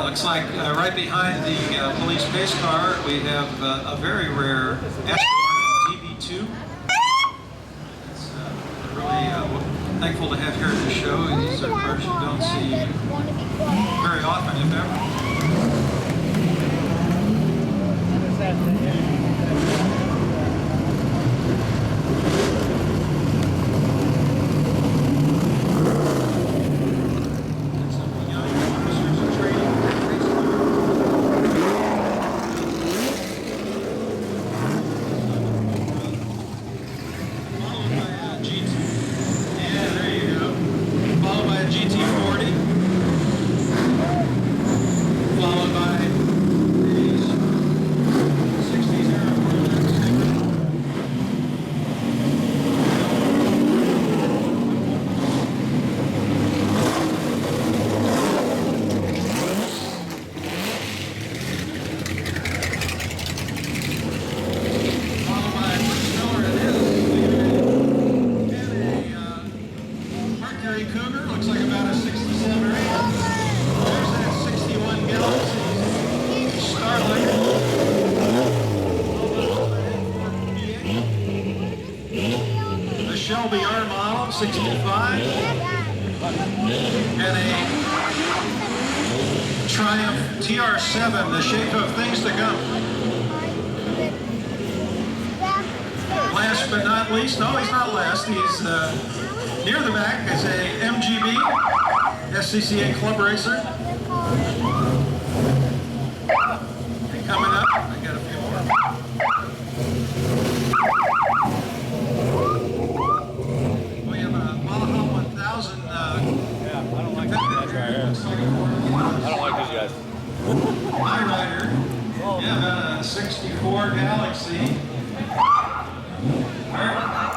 Looks like right behind the police pace car, we have a very rare Aston DB2. It's really thankful to have here at the show. These are cars you don't see very often, if ever. Shelby R model, 65, and a Triumph TR7, the shape of things to come. Last but not least, no, he's not last, he's near the back, is a MGB SCCA Club Racer. And coming up, I got a few more. I don't like these guys. My rider, yeah, 64 Galaxy.